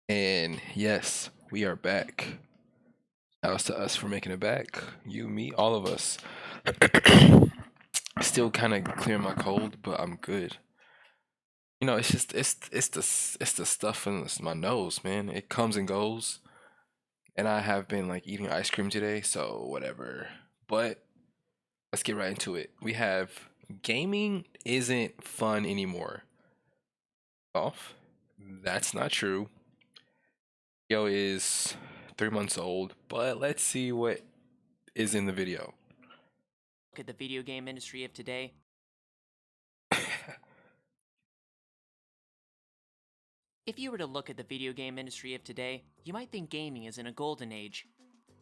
And yes, we are back. Shouts to us for making it back. You, me, all of us. Still kind of clearing my cold, but I'm good. It's just it's the stuff in my nose, man. It comes and goes, and I have been like eating ice cream today, so whatever. But let's get right into it. We have gaming isn't fun anymore. Off. That's not true. Yo is 3 months old, but let's see what is in the video. Look at the video game industry of today. If you were to look at the video game industry of today, you might think gaming is in a golden age.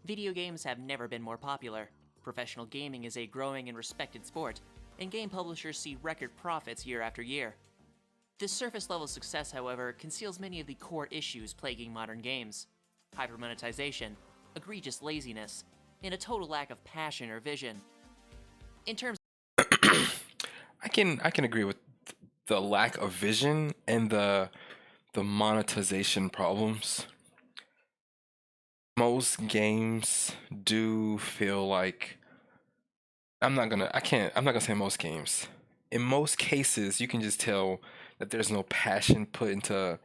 Video games have never been more popular. Professional gaming is a growing and respected sport, and game publishers see record profits year after year. This surface level success, however, conceals many of the core issues plaguing modern games: hypermonetization, egregious laziness, and a total lack of passion or vision. In terms I can agree with the lack of vision and the monetization problems. Most games do feel like I'm not gonna say most games. In most cases, you can just tell that there's no passion put into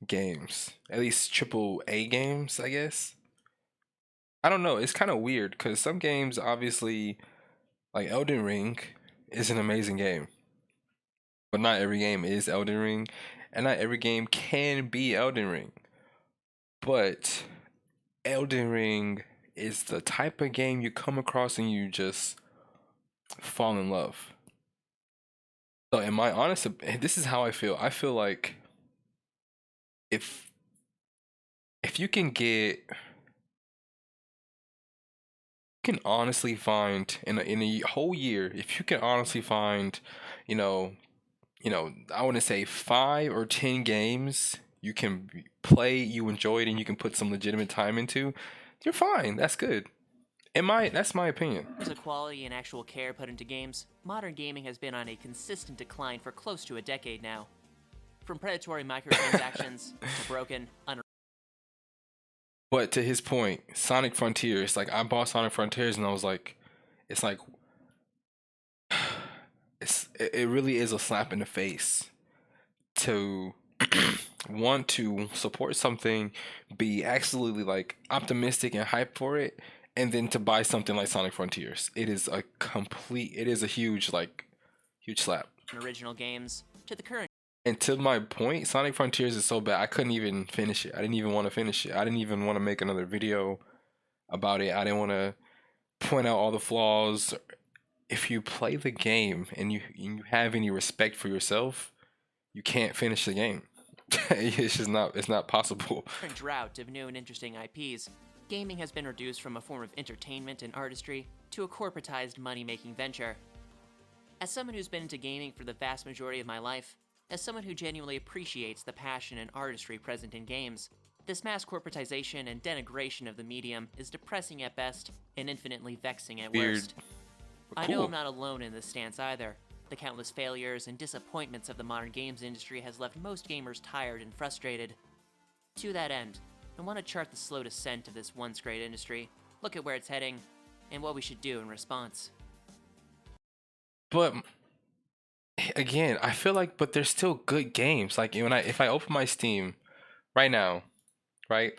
games. At least triple A games, I guess. I don't know. It's kind of weird because some games, obviously, like Elden Ring, is an amazing game, but not every game is Elden Ring, and not every game can be Elden Ring. But Elden Ring is the type of game you come across and you just fall in love. So, in my honest, this is how I feel. I feel like if if you can get, you can honestly find in a whole year, if you can honestly find, you know, I want to say 5 or 10 games you can play, you enjoy it, and you can put some legitimate time into, you're fine. That's good. That's my opinion. of quality and actual care put into games, modern gaming has been on a consistent decline for close to a decade now. From predatory microtransactions to broken, But to his point, Sonic Frontiers, like I bought Sonic Frontiers and I was like, it's like it really is a slap in the face to want to support something, be absolutely like optimistic and hyped for it, and then to buy something like Sonic Frontiers. It is a huge huge slap. original games to the current And to my point, Sonic Frontiers is so bad I couldn't even finish it. I didn't even want to finish it. I didn't even want to make another video about it. I didn't want to point out all the flaws. If you play the game and you have any respect for yourself, you can't finish the game. It's not possible. drought of new and interesting IPs. Gaming has been reduced from a form of entertainment and artistry to a corporatized money-making venture. As someone who's been into gaming for the vast majority of my life, as someone who genuinely appreciates the passion and artistry present in games, this mass corporatization and denigration of the medium is depressing at best and infinitely vexing at Weird, worst. but I know I'm cool. not alone in this stance either. The countless failures and disappointments of the modern games industry has left most gamers tired and frustrated. To that end, I want to chart the slow descent of this once great industry, look at where it's heading, and what we should do in response. But again, I feel like but there's still good games. Like when I if I open my Steam right now, right?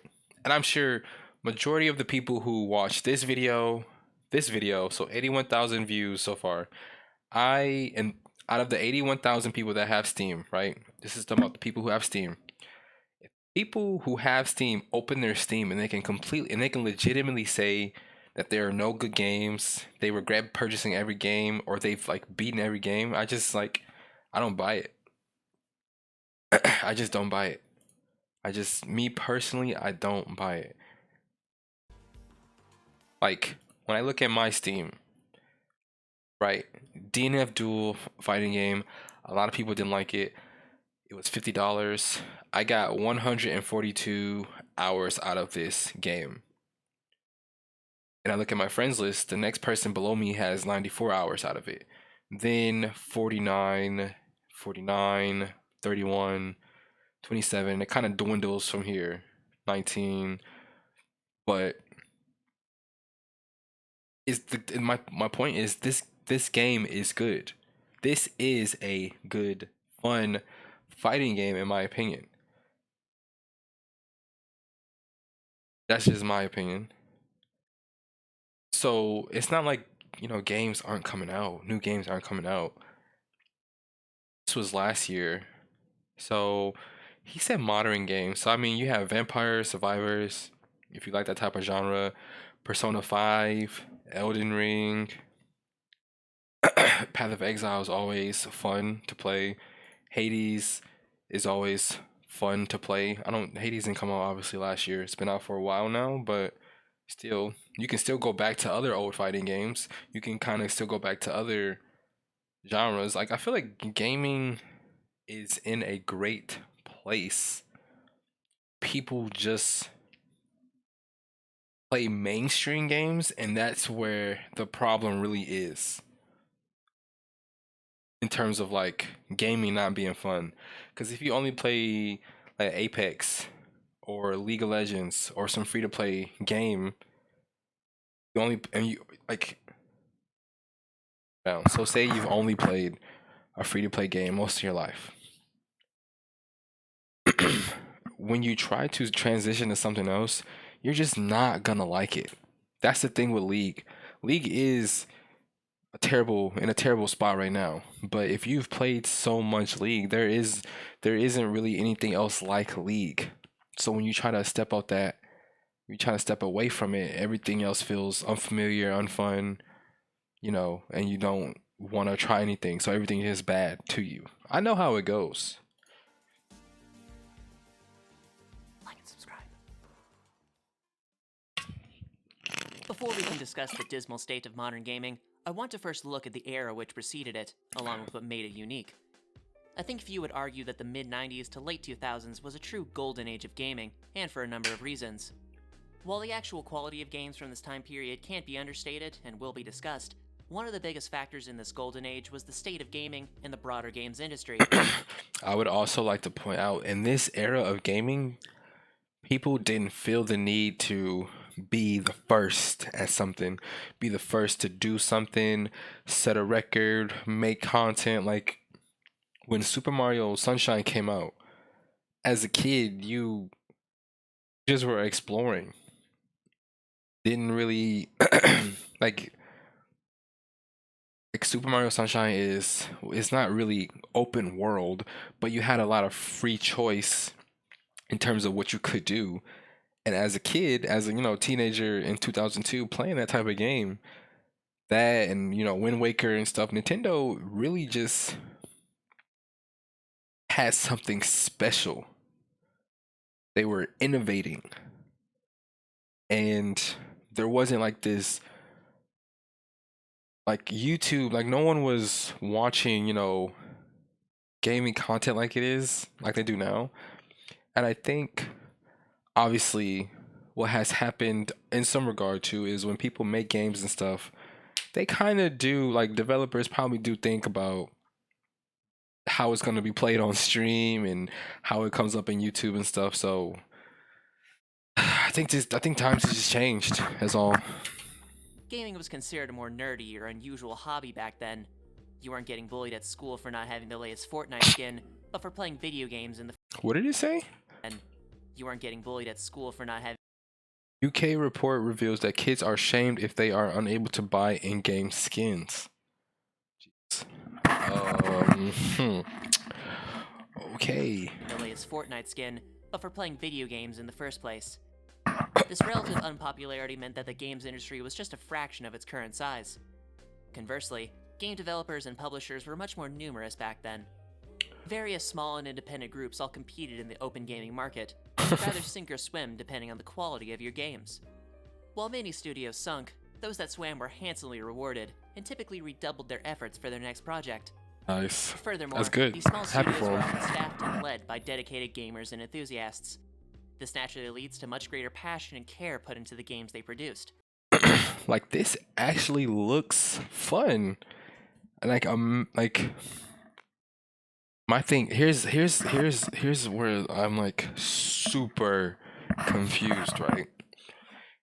And I'm sure majority of the people who watch this video, so 81,000 views so far. And out of the 81,000 people that have Steam, right? This is talking about the people who have Steam. If people who have Steam open their Steam and they can legitimately say that there are no good games, they regret purchasing every game, or they've like beaten every game. I don't buy it. I just don't buy it. Me personally, I don't buy it. Like when I look at my Steam, right? DNF Duel fighting game. A lot of people didn't like it. It was $50. I got 142 hours out of this game. And I look at my friends list, the next person below me has 94 hours out of it. Then 49, 31, 27. It kind of dwindles from here. 19. But my point is this game is good. This is a good, fun fighting game in my opinion. That's just my opinion. So it's not like, games aren't coming out. New games aren't coming out. This was last year. So he said modern games. So I mean, you have Vampire Survivors, if you like that type of genre, Persona 5, Elden Ring, Path of Exile is always fun to play. Hades is always fun to play. I don't Hades didn't come out obviously last year. It's been out for a while now, but still, you can still go back to other old fighting games. You can kind of still go back to other genres. Like I feel like gaming is in a great place. People just play mainstream games, and that's where the problem really is in terms of like gaming not being fun. Because if you only play like Apex or League of Legends or some free to play game, you only and you like now. So say you've only played a free to play game most of your life. When you try to transition to something else, you're just not gonna like it. That's the thing with League. League is in a terrible spot right now. But if you've played so much League, there isn't really anything else like League. So when you try to step out that you try to step away from it, everything else feels unfamiliar, unfun, and you don't want to try anything. So everything is bad to you. I know how it goes. Like and subscribe. Before we can discuss the dismal state of modern gaming, I want to first look at the era which preceded it, along with what made it unique. I think few would argue that the mid-90s to late 2000s was a true golden age of gaming, and for a number of reasons. While the actual quality of games from this time period can't be understated and will be discussed, one of the biggest factors in this golden age was the state of gaming and the broader games industry. I would also like to point out in this era of gaming, people didn't feel the need to be the first at something, be the first to do something, set a record, make content. Like when Super Mario Sunshine came out, as a kid, you just were exploring. Didn't really like Super Mario Sunshine is not really open world, but you had a lot of free choice in terms of what you could do. And as a kid, as a teenager in 2002, playing that type of game, that and Wind Waker and stuff, Nintendo really just had something special. They were innovating, and there wasn't like this like YouTube, like no one was watching, gaming content like it is, like they do now. And I think obviously what has happened in some regard too is when people make games and stuff, they kind of do like developers probably do think about how it's going to be played on stream and how it comes up in YouTube and stuff. So I think times has just changed. That's all. Gaming was considered a more nerdy or unusual hobby back then. You weren't getting bullied at school for not having the latest Fortnite skin, but for playing video games in the What did it say? and you weren't getting bullied at school for not having UK report reveals that kids are shamed if they are unable to buy in-game skins. Jeez. Okay. the latest Fortnite skin, but for playing video games in the first place. This relative unpopularity meant that the games industry was just a fraction of its current size. Conversely, game developers and publishers were much more numerous back then. Various small and independent groups all competed in the open gaming market, and you'd rather sink or swim depending on the quality of your games. While many studios sunk, those that swam were handsomely rewarded, and typically redoubled their efforts for their next project. Nice. Furthermore, That's good. these small Happy studios for were 'em. often staffed and led by dedicated gamers and enthusiasts. This naturally leads to much greater passion and care put into the games they produced. Like this actually looks fun. Like my thing here's where I'm like super confused, right?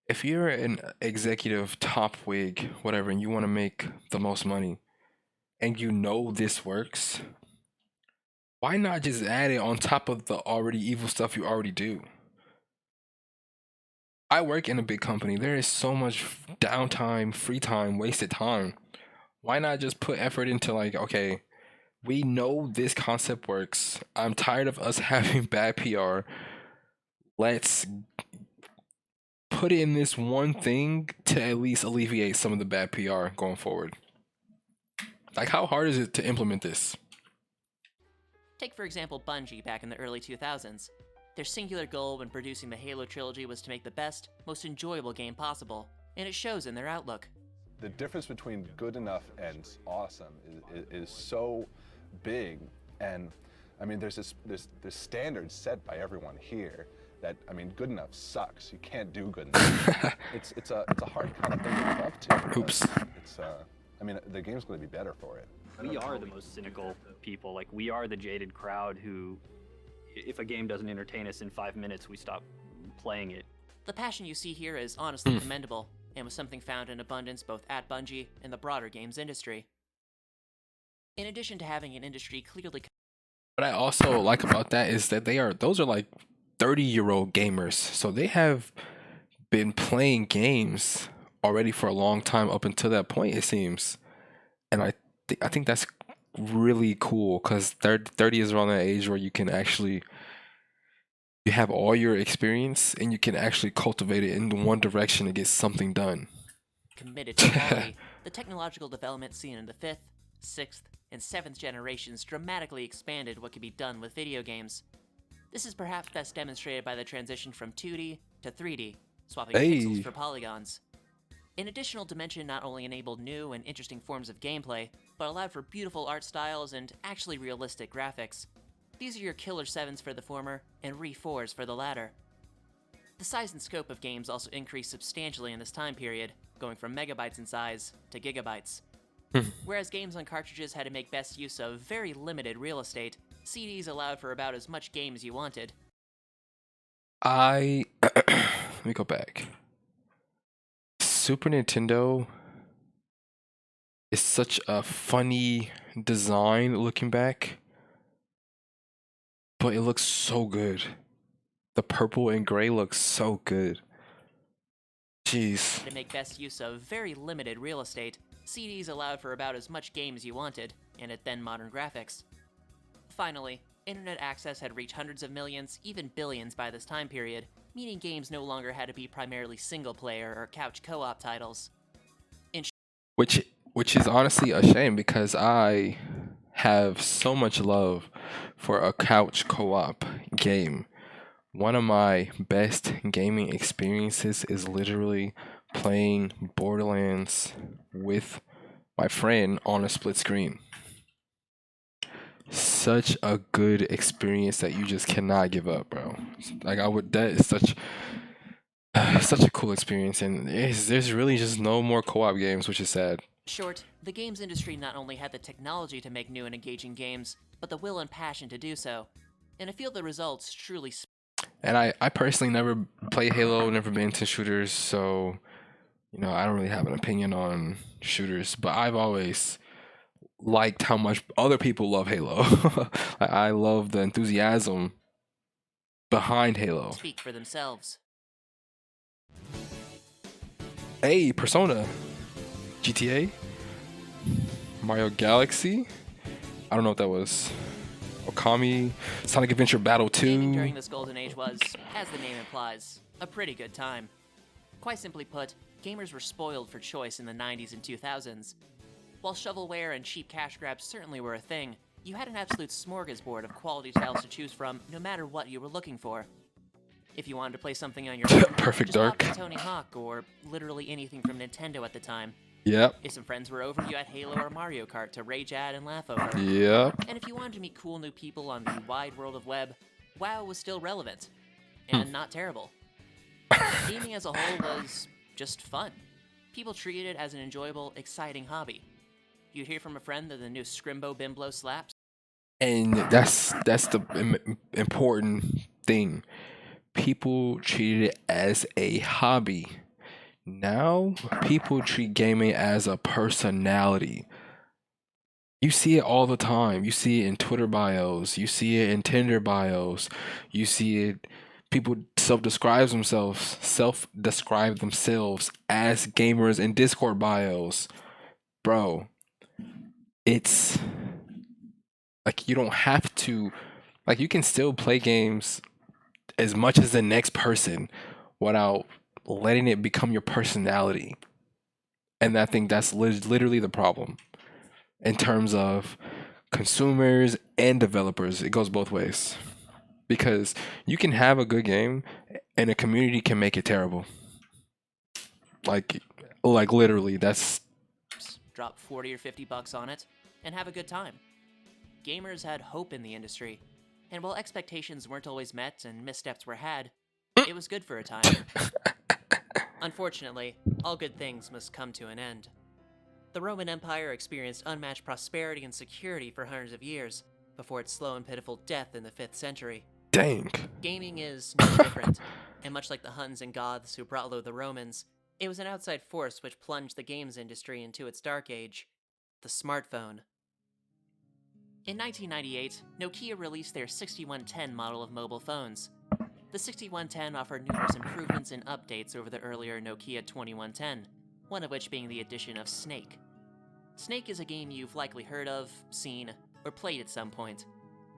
If you're an executive top wig, whatever, and you want to make the most money, and you know this works, why not just add it on top of the already evil stuff you already do? I work in a big company. There is so much downtime, free time, wasted time. Why not just put effort into, like, okay, we know this concept works. I'm tired of us having bad PR. Let's put in this one thing to at least alleviate some of the bad PR going forward. Like, how hard is it to implement this? Take, for example, Bungie back in the early 2000s. Their singular goal when producing the Halo trilogy was to make the best, most enjoyable game possible, and it shows in their outlook. The difference between good enough and awesome is so big, and I mean, there's this standard set by everyone here that, I mean, good enough sucks. You can't do good enough. it's a hard kind of thing to live up to. Oops. I mean, the game's going to be better for it. We are the most cynical people. Like, we are the jaded crowd who, if a game doesn't entertain us in 5 minutes, we stop playing it. The passion you see here is honestly commendable, and was something found in abundance both at Bungie and the broader games industry. In addition to having an industry clearly... What I also like about that is that those are like 30-year-old gamers. So they have been playing games already for a long time up until that point, it seems. And I think that's really cool, because 30 is around that age where you can actually, you have all your experience and you can actually cultivate it in one direction to get something done. Committed to quality, the technological development seen in the 5th, 6th, and 7th generations dramatically expanded what could be done with video games. This is perhaps best demonstrated by the transition from 2D to 3D, swapping pixels for polygons. An additional dimension not only enabled new and interesting forms of gameplay, but allowed for beautiful art styles and actually realistic graphics. These are your Killer 7s for the former, and Re 4s for the latter. The size and scope of games also increased substantially in this time period, going from megabytes in size to gigabytes. Whereas games on cartridges had to make best use of very limited real estate, CDs allowed for about as much game as you wanted. Let me go back. Super Nintendo is such a funny design looking back, but it looks so good. The purple and gray looks so good. Jeez. To make best use of very limited real estate, CDs allowed for about as much game as you wanted, and at then modern graphics. Finally, internet access had reached hundreds of millions, even billions by this time period, meaning games no longer had to be primarily single-player or couch co-op titles. Which is honestly a shame, because I have so much love for a couch co-op game. One of my best gaming experiences is literally playing Borderlands with my friend on a split screen. Such a good experience that you just cannot give up, bro. Like, that is such a cool experience, and there's really just no more co-op games, which is sad. Short, the games industry not only had the technology to make new and engaging games, but the will and passion to do so. And I feel the results truly... And I personally never play Halo, never been into shooters, so, you know, I don't really have an opinion on shooters, but I've always liked how much other people love Halo. I love the enthusiasm behind Halo. Speak for themselves. Hey, Persona, GTA, Mario Galaxy. I don't know what that was. Okami, Sonic Adventure Battle 2. Gaming during this golden age was, as the name implies, a pretty good time. Quite simply put, gamers were spoiled for choice in the 90s and 2000s. While shovelware and cheap cash grabs certainly were a thing, you had an absolute smorgasbord of quality titles to choose from no matter what you were looking for. If you wanted to play something on your own, Perfect just Dark, opt for Tony Hawk or literally anything from Nintendo at the time. Yep. If some friends were over, you had Halo or Mario Kart to rage at and laugh over. Yep. And if you wanted to meet cool new people on the wide world of web, WoW was still relevant. And not terrible. Gaming as a whole was just fun. People treated it as an enjoyable, exciting hobby. You'd hear from a friend that the new Scrimbo Bimblo slaps. And that's the important thing. people treated it as a hobby. Now, people treat gaming as a personality. You see it all the time. You see it in Twitter bios. You see it in Tinder bios. You see it. People self-describe themselves as gamers in Discord bios. Bro, it's like you don't have to. Like you can still play games as much as the next person without letting it become your personality. And I think that's literally the problem in terms of consumers and developers. It goes both ways because you can have a good game and a community can make it terrible. Like, like literally, that's Drop 40 or 50 bucks on it, and have a good time. Gamers had hope in the industry, and while expectations weren't always met and missteps were had, it was good for a time. Unfortunately, all good things must come to an end. The Roman Empire experienced unmatched prosperity and security for hundreds of years, before its slow and pitiful death in the 5th century. dang. Gaming is no different, and much like the Huns and Goths who brought low the Romans, it was an outside force which plunged the games industry into its dark age, the smartphone. In 1998, Nokia released their 6110 model of mobile phones. The 6110 offered numerous improvements and updates over the earlier Nokia 2110, one of which being the addition of Snake. Snake is a game you've likely heard of, seen, or played at some point.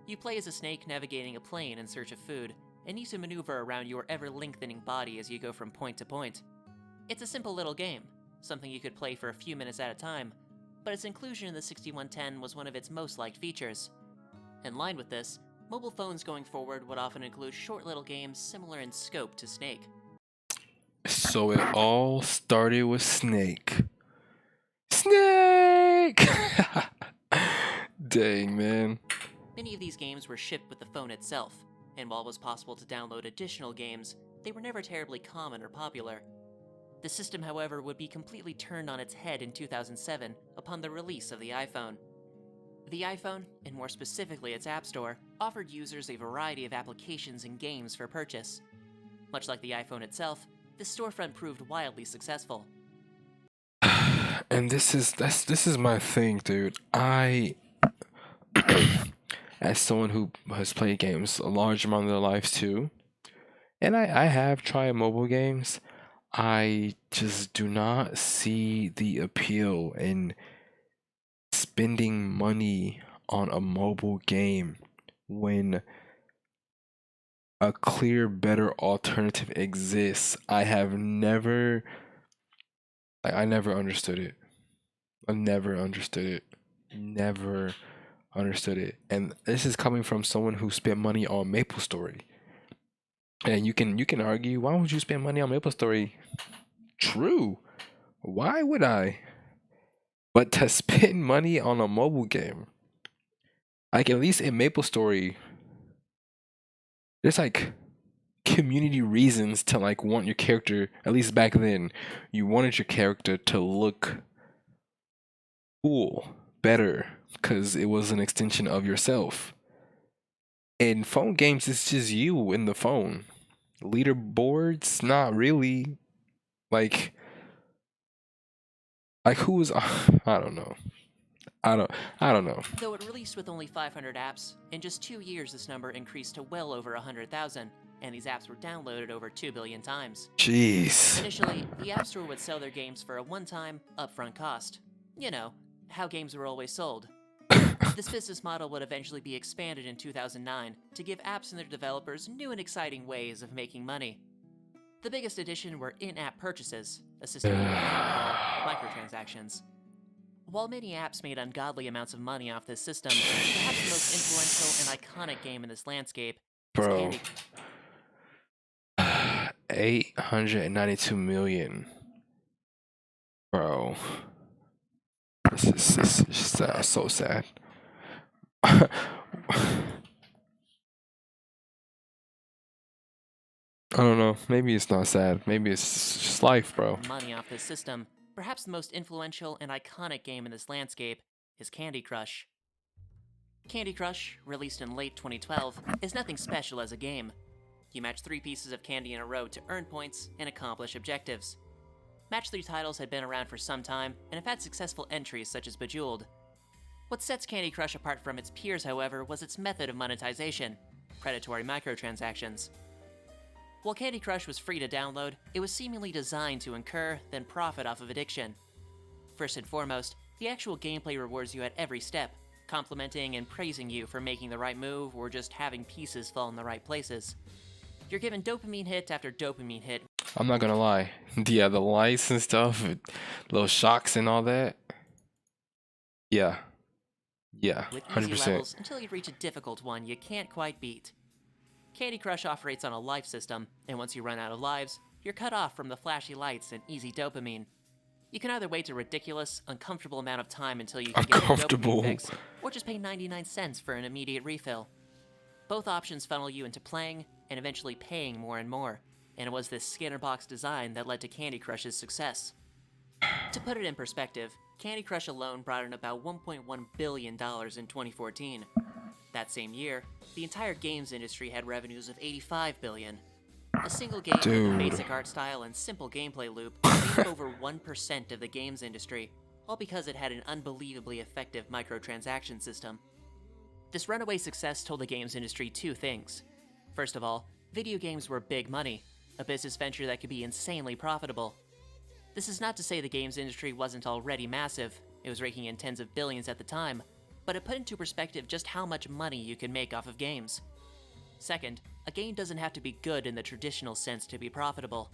You play as a snake navigating a plane in search of food, and need to maneuver around your ever-lengthening body as you go from point to point. It's a simple little game, something you could play for a few minutes at a time, but its inclusion in the 6110 was one of its most liked features. In line with this, mobile phones going forward would often include short little games similar in scope to Snake. So it all started with Snake. Snake! Dang, man. Many of these games were shipped with the phone itself, and while it was possible to download additional games, they were never terribly common or popular. The system, however, would be completely turned on its head in 2007 upon the release of the iPhone. The iPhone, and more specifically its App Store, offered users a variety of applications and games for purchase. Much like the iPhone itself, this storefront proved wildly successful. And this is my thing, dude. As someone who has played games a large amount of their lives too, and I have tried mobile games, I just do not see the appeal in spending money on a mobile game when a clear, better alternative exists. I never understood it. I never understood it. Never understood it. And this is coming from someone who spent money on MapleStory. And you can argue, why would you spend money on MapleStory? True. Why would I? But to spend money on a mobile game, like at least in MapleStory, there's like community reasons to like want your character, at least back then, you wanted your character to look cool, better, because it was an extension of yourself. In phone games, it's just you in the phone. Leaderboards, not really. Like who is? I don't know. I don't know. Though it released with only 500 apps, in just 2 years this number increased to well over 100,000, and these apps were downloaded over 2 billion times. Jeez. Initially, the App Store would sell their games for a one-time, upfront cost. You know, how games were always sold. This business model would eventually be expanded in 2009 to give apps and their developers new and exciting ways of making money. The biggest addition were in-app purchases, a system we now call microtransactions. While many apps made ungodly amounts of money off this system, perhaps the most influential and iconic game in this landscape is Bro. Candy. 892 million. Bro. This is just so sad. I don't know. Maybe it's not sad. Maybe it's just life, bro. Money off this system, perhaps the most influential and iconic game in this landscape is Candy Crush. Candy Crush, released in late 2012, is nothing special as a game. You match 3 pieces of candy in a row to earn points and accomplish objectives. Match 3 titles had been around for some time and have had successful entries such as Bejeweled. What sets Candy Crush apart from its peers, however, was its method of monetization: predatory microtransactions. While Candy Crush was free to download, it was seemingly designed to incur, then profit off of addiction. First and foremost, the actual gameplay rewards you at every step, complimenting and praising you for making the right move or just having pieces fall in the right places. You're given dopamine hit after dopamine hit. I'm not gonna lie. Yeah, the lights and stuff, little shocks and all that. Yeah. Yeah, With easy 100%. levels until you reach a difficult one you can't quite beat. Candy Crush operates on a life system, and once you run out of lives, you're cut off from the flashy lights and easy dopamine. You can either wait a ridiculous, uncomfortable amount of time until you can get your Uncomfortable. dopamine fix, or just pay 99 cents for an immediate refill. Both options funnel you into playing, and eventually paying more and more, and it was this Skinner box design that led to Candy Crush's success. To put it in perspective, Candy Crush alone brought in about $1.1 billion in 2014. That same year, the entire games industry had revenues of $85 billion. A single game with a Dude. basic art style and simple gameplay loop made up over 1% of the games industry, all because it had an unbelievably effective microtransaction system. This runaway success told the games industry 2 things. First of all, video games were big money, a business venture that could be insanely profitable. This is not to say the games industry wasn't already massive, it was raking in tens of billions at the time, but it put into perspective just how much money you can make off of games. Second, a game doesn't have to be good in the traditional sense to be profitable.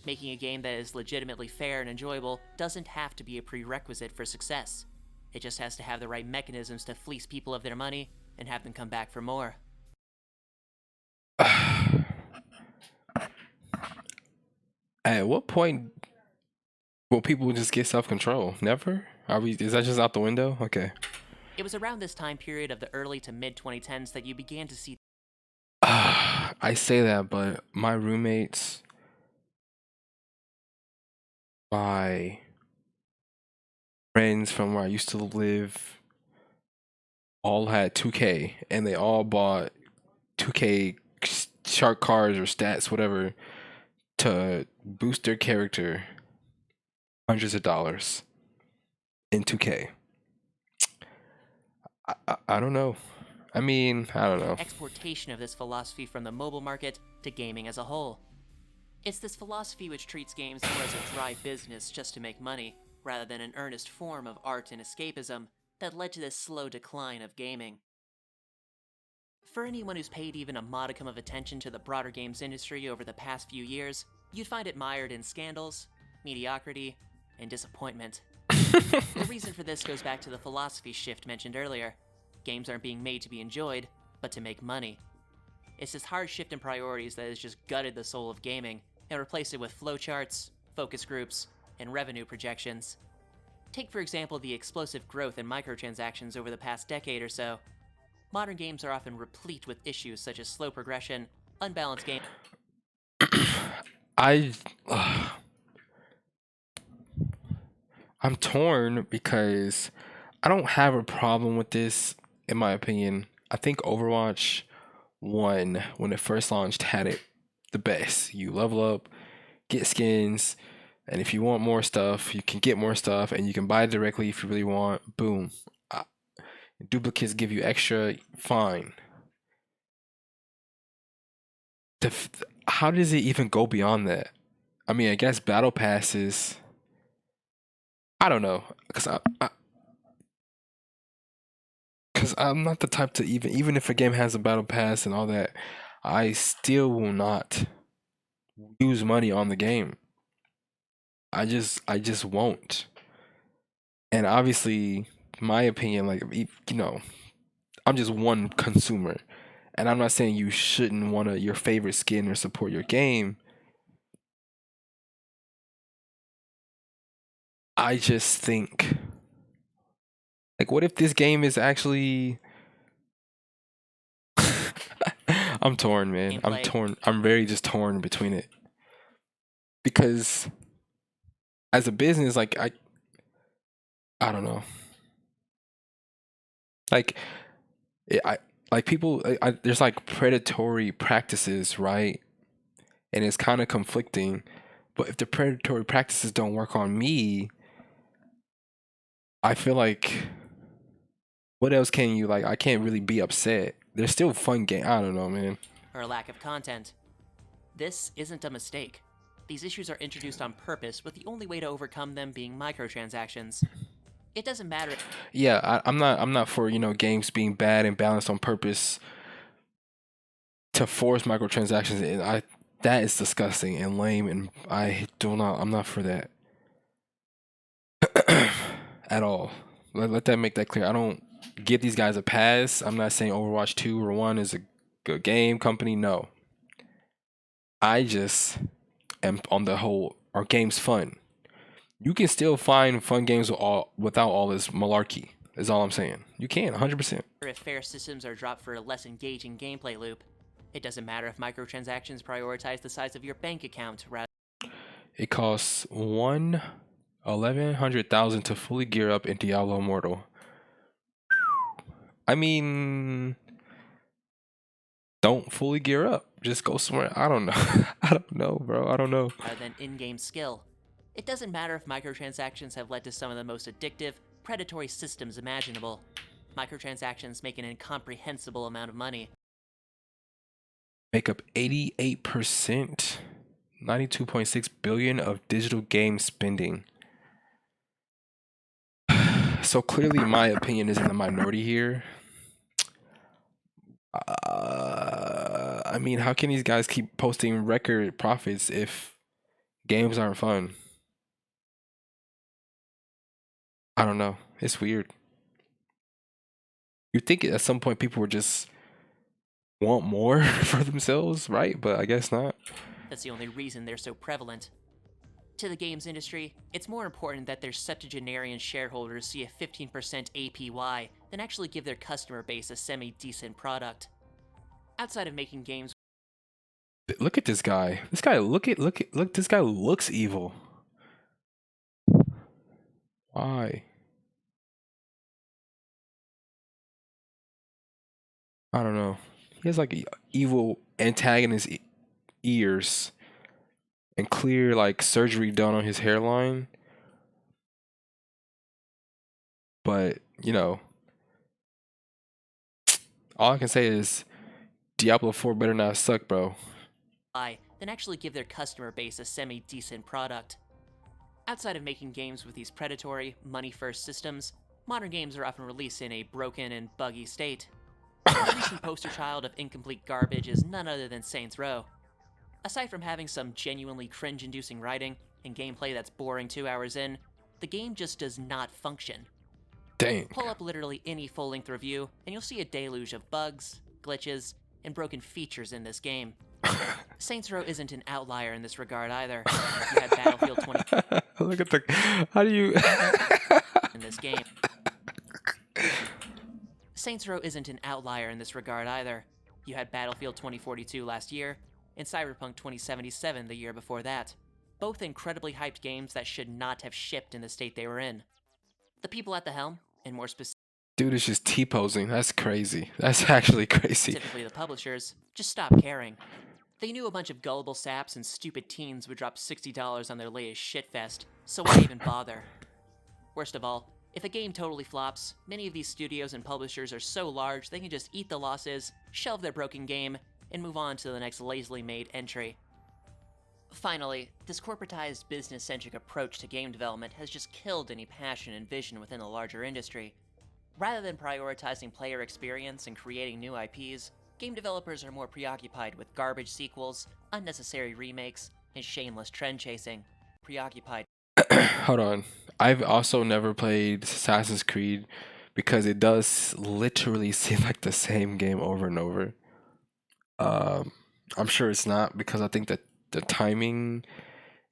Making a game that is legitimately fair and enjoyable doesn't have to be a prerequisite for success. It just has to have the right mechanisms to fleece people of their money and have them come back for more. At what point will people just get self-control? Never? Is that just out the window? Okay. It was around this time period of the early to mid 2010s that you began to see I say that, but my roommates, my friends from where I used to live, all had 2K, and they all bought 2K shark cards or stats, whatever, to boost their character hundreds of dollars in 2K. I don't know. I mean, I don't know. exportation of this philosophy from the mobile market to gaming as a whole. It's this philosophy which treats games more as a dry business just to make money, rather than an earnest form of art and escapism, that led to this slow decline of gaming. For anyone who's paid even a modicum of attention to the broader games industry over the past few years, you'd find it mired in scandals, mediocrity, and disappointment. The reason for this goes back to the philosophy shift mentioned earlier. Games aren't being made to be enjoyed, but to make money. It's this hard shift in priorities that has just gutted the soul of gaming and replaced it with flowcharts, focus groups, and revenue projections. Take for example the explosive growth in microtransactions over the past decade or so. Modern games are often replete with issues such as slow progression, unbalanced game. I'm torn because I don't have a problem with this, in my opinion. I think Overwatch 1, when it first launched, had it the best. You level up, get skins, and if you want more stuff, you can get more stuff, and you can buy it directly if you really want. Boom. Duplicates give you extra, fine. How does it even go beyond that? I mean, I guess battle passes. I don't know, because I'm not the type to even if a game has a battle pass and all that, I still will not use money on the game. I just won't. And obviously, my opinion, like, I'm just one consumer, and I'm not saying you shouldn't want your favorite skin or support your game. I just think, like, what if this game is actually I'm torn, man. I'm Gameplay. torn. I'm very just torn between it. Because as a business, like I don't know. Like like people, there's like predatory practices, right? And it's kind of conflicting. But if the predatory practices don't work on me, I feel like what else can you like? I can't really be upset. There's still fun game. I don't know, man. or lack of content. This isn't a mistake. These issues are introduced on purpose, with the only way to overcome them being microtransactions. It doesn't matter. Yeah, I'm not for games being bad and balanced on purpose to force microtransactions. And that is disgusting and lame, and I'm not for that at all. Let that make that clear. I don't give these guys a pass. I'm not saying Overwatch 2 or 1 is a good game company. No. I just am on the whole, are games fun? You can still find fun games without all this malarkey, is all I'm saying. You can, 100%. If fair systems are dropped for a less engaging gameplay loop. It doesn't matter if microtransactions prioritize the size of your bank account rather. It costs 1,100,000 to fully gear up in Diablo Immortal. I mean, don't fully gear up. Just go somewhere. I don't know. I don't know, bro. I don't know. Than in-game skill. It doesn't matter if microtransactions have led to some of the most addictive, predatory systems imaginable. Microtransactions make an incomprehensible amount of money. Make up 88%, 92.6 billion of digital game spending. So clearly my opinion is in the minority here. I mean, how can these guys keep posting record profits if games aren't fun? I don't know. It's weird. You think at some point people would just want more for themselves, right? But I guess not. That's the only reason they're so prevalent. To the games industry, it's more important that their septuagenarian shareholders see a 15% APY than actually give their customer base a semi-decent product. Outside of making games, Look at this guy. This guy, look. This guy looks evil. Why? I don't know. He has like evil antagonist ears and clear like surgery done on his hairline. But, all I can say is Diablo 4 better not suck, bro. than actually give their customer base a semi-decent product. Outside of making games with these predatory, money-first systems, modern games are often released in a broken and buggy state. The recent poster child of incomplete garbage is none other than Saints Row. Aside from having some genuinely cringe-inducing writing and gameplay that's boring 2 hours in, the game just does not function. Dang. Pull up literally any full-length review, and you'll see a deluge of bugs, glitches, and broken features in this game. Saints Row isn't an outlier in this regard either. You had Battlefield 20 Look at how do you in this game. Saints Row isn't an outlier in this regard either. You had Battlefield 2042 last year, and Cyberpunk 2077 the year before that. Both incredibly hyped games that should not have shipped in the state they were in. The people at the helm, and more Dude is just T-posing. That's crazy. That's actually crazy. specifically the publishers, just stopped caring. They knew a bunch of gullible saps and stupid teens would drop $60 on their latest shitfest, so why even bother? Worst of all, if a game totally flops, many of these studios and publishers are so large they can just eat the losses, shelve their broken game, and move on to the next lazily made entry. Finally, this corporatized, business-centric approach to game development has just killed any passion and vision within the larger industry. Rather than prioritizing player experience and creating new IPs, game developers are more preoccupied with garbage sequels, unnecessary remakes, and shameless trend chasing. Preoccupied. Hold on. I've also never played Assassin's Creed because it does literally seem like the same game over and over. I'm sure it's not because I think that the timing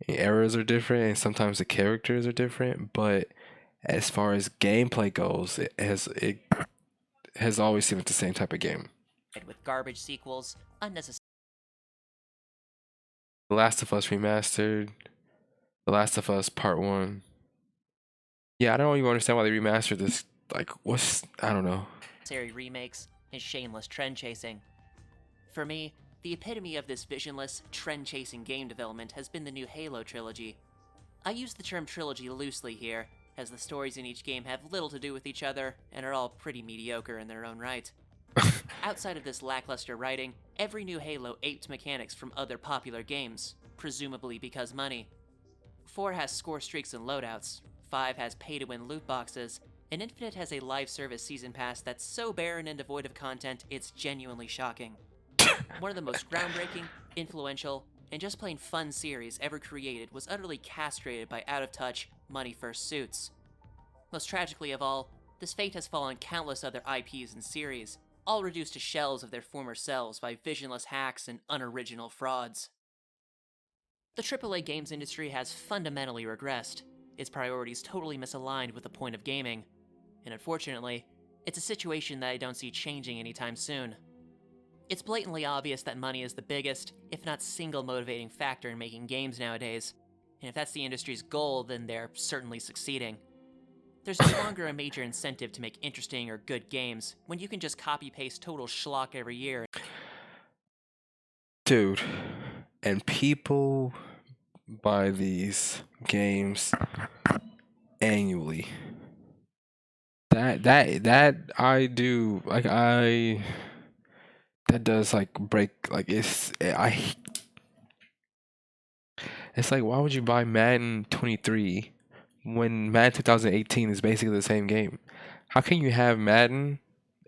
and errors are different and sometimes the characters are different, but as far as gameplay goes, it has always seemed like the same type of game. With garbage sequels, unnecessary. The Last of Us Remastered, The Last of Us Part 1. Yeah, I don't even understand why they remastered this. Like, I don't know. Remakes and shameless trend chasing. For me, the epitome of this visionless, trend-chasing game development has been the new Halo trilogy. I use the term trilogy loosely here, as the stories in each game have little to do with each other and are all pretty mediocre in their own right. Outside of this lackluster writing, every new Halo aped mechanics from other popular games, presumably because money. 4 has score streaks and loadouts, 5 has pay-to-win loot boxes, and Infinite has a live service season pass that's so barren and devoid of content, it's genuinely shocking. One of the most groundbreaking, influential, and just plain fun series ever created was utterly castrated by out-of-touch, money-first suits. Most tragically of all, this fate has fallen countless other IPs and series, all reduced to shells of their former selves by visionless hacks and unoriginal frauds. The AAA games industry has fundamentally regressed, its priorities totally misaligned with the point of gaming, and unfortunately, it's a situation that I don't see changing anytime soon. It's blatantly obvious that money is the biggest, if not single motivating factor in making games nowadays, and if that's the industry's goal, then they're certainly succeeding. There's no longer a major incentive to make interesting or good games when you can just copy-paste total schlock every year. Dude, and people buy these games annually. That I do like that does like break like it's like why would you buy Madden 23 when Madden 2018 is basically the same game? How can you have Madden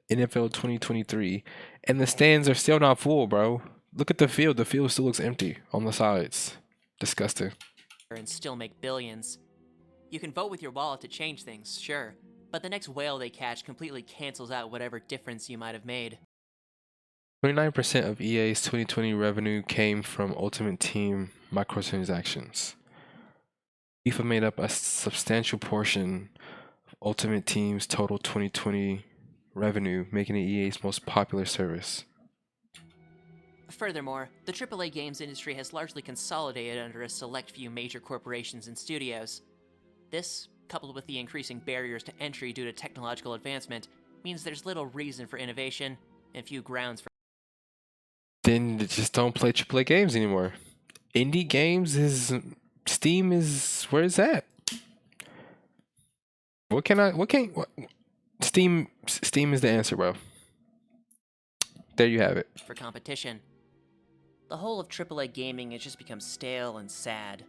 NFL 2023 and the stands are still not full, bro? Look at the field. The field still looks empty on the sides. Disgusting. And still make billions. You can vote with your wallet to change things, sure, but the next whale they catch completely cancels out whatever difference you might have made. 29% of EA's 2020 revenue came from Ultimate Team microtransactions. FIFA made up a substantial portion of Ultimate Team's total 2020 revenue, making it EA's most popular service. Furthermore, the AAA games industry has largely consolidated under a select few major corporations and studios. This, coupled with the increasing barriers to entry due to technological advancement, means there's little reason for innovation and few grounds for. Then just don't play AAA games anymore. Indie games is Steam is where it's at. Steam is the answer, bro. There you have it. For competition. The whole of AAA gaming has just become stale and sad,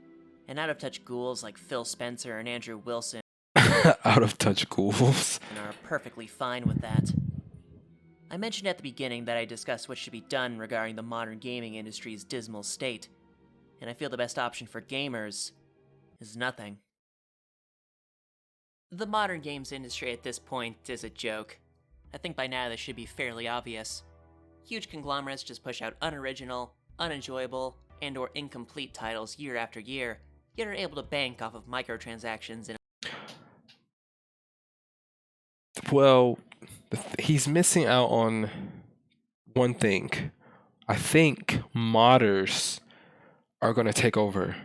and out-of-touch ghouls like Phil Spencer and Andrew Wilson Out of touch ghouls. are perfectly fine with that. I mentioned at the beginning that I discussed what should be done regarding the modern gaming industry's dismal state, and I feel the best option for gamers is nothing. The modern games industry at this point is a joke. I think by now this should be fairly obvious. Huge conglomerates just push out unoriginal, unenjoyable, and or incomplete titles year after year, yet are able to bank off of microtransactions and Well, he's missing out on one thing. I think modders are going to take over.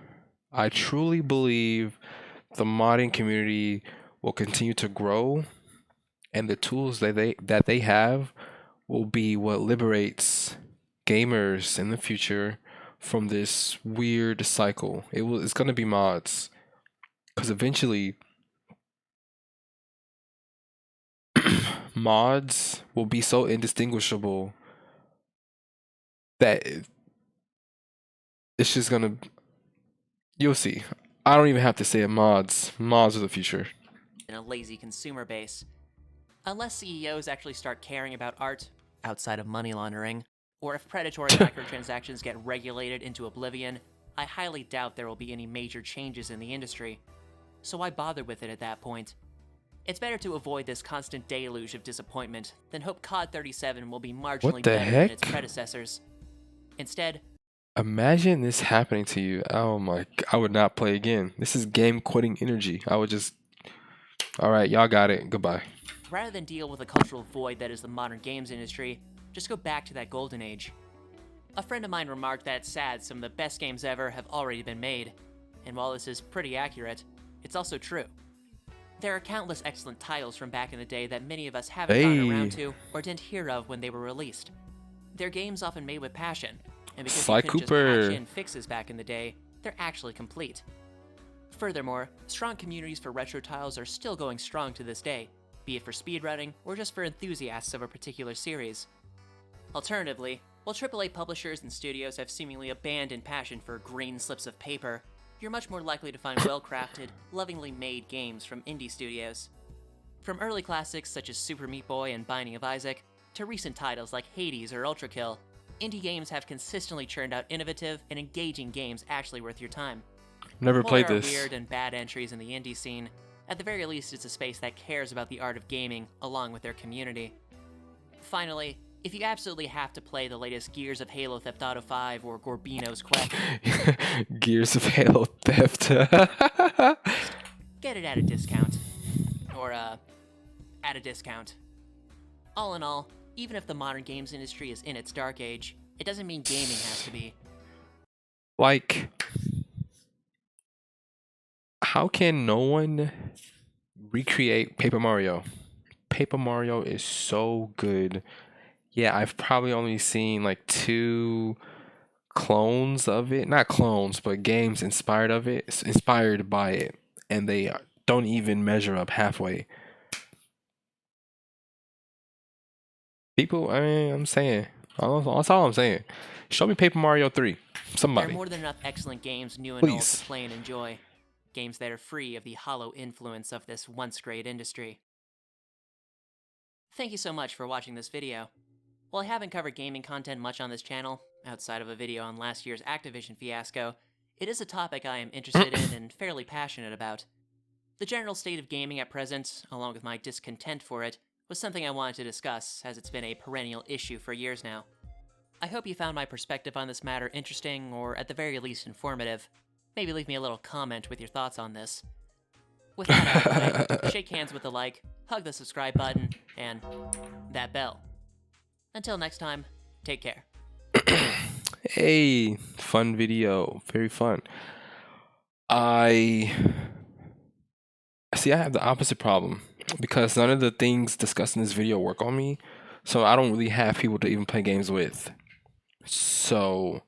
I truly believe the modding community will continue to grow, and the tools that they have will be what liberates gamers in the future from this weird cycle. It's going to be mods, because eventually mods will be so indistinguishable that it's just gonna. You'll see. I don't even have to say it. Mods are the future. a lazy consumer base. Unless CEOs actually start caring about art outside of money laundering, or if predatory microtransactions get regulated into oblivion, I highly doubt there will be any major changes in the industry. So why bother with it at that point? It's better to avoid this constant deluge of disappointment than hope COD 37 will be marginally better than its predecessors. Instead, imagine this happening to you. Oh my, I would not play again. This is game quitting energy. I would just, all right, y'all got it. Goodbye. Rather than deal with the cultural void that is the modern games industry, just go back to that golden age. A friend of mine remarked that it's sad some of the best games ever have already been made. And while this is pretty accurate, it's also true. There are countless excellent titles from back in the day that many of us haven't gotten around Hey, to or didn't hear of when they were released. They're games often made with passion, and because you Sly couldn't just patch Cooper. in fixes back in the day, they're actually complete. Furthermore, strong communities for retro titles are still going strong to this day, be it for speedrunning or just for enthusiasts of a particular series. Alternatively, while AAA publishers and studios have seemingly abandoned passion for green slips of paper, you're much more likely to find well-crafted, lovingly made games from indie studios. From early classics such as Super Meat Boy and Binding of Isaac, to recent titles like Hades or Ultra Kill, indie games have consistently churned out innovative and engaging games actually worth your time. Never While played there are this. weird and bad entries in the indie scene, at the very least it's a space that cares about the art of gaming along with their community. Finally, if you absolutely have to play the latest Gears of Halo Theft Auto 5 or Gorbino's Quest, Gears of Halo Theft. get it at a discount. Or, at a discount. All in all, even if the modern games industry is in its dark age, it doesn't mean gaming has to be. Like, how can no one recreate Paper Mario? Paper Mario is so good. Yeah, I've probably only seen like 2 clones of it. Not clones, but games inspired by it. And they don't even measure up halfway. People, I mean, I'm saying. That's all I'm saying. Show me Paper Mario 3. There are Somebody. more than enough excellent games, new and old, Please. to play and enjoy. Games that are free of the hollow influence of this once great industry. Thank you so much for watching this video. While I haven't covered gaming content much on this channel, outside of a video on last year's Activision fiasco, it is a topic I am interested in and fairly passionate about. The general state of gaming at present, along with my discontent for it, was something I wanted to discuss, as it's been a perennial issue for years now. I hope you found my perspective on this matter interesting, or at the very least informative. Maybe leave me a little comment with your thoughts on this. With that out of the way, shake hands with the like, hug the subscribe button, and that bell. Until next time, take care. Hey, fun video. Very fun. I have the opposite problem because none of the things discussed in this video work on me. So I don't really have people to even play games with. So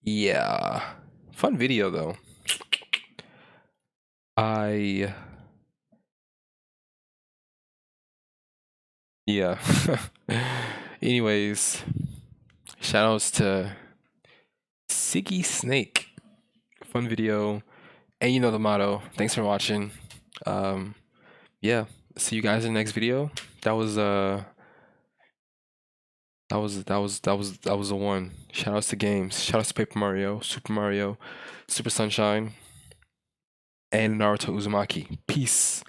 yeah. Fun video though. Yeah. Anyways, shoutouts to Siggy Snake. Fun video. And you know the motto. Thanks for watching. Yeah. See you guys in the next video. That was the one. Shoutouts to games. Shoutouts to Paper Mario, Super Sunshine, and Naruto Uzumaki. Peace.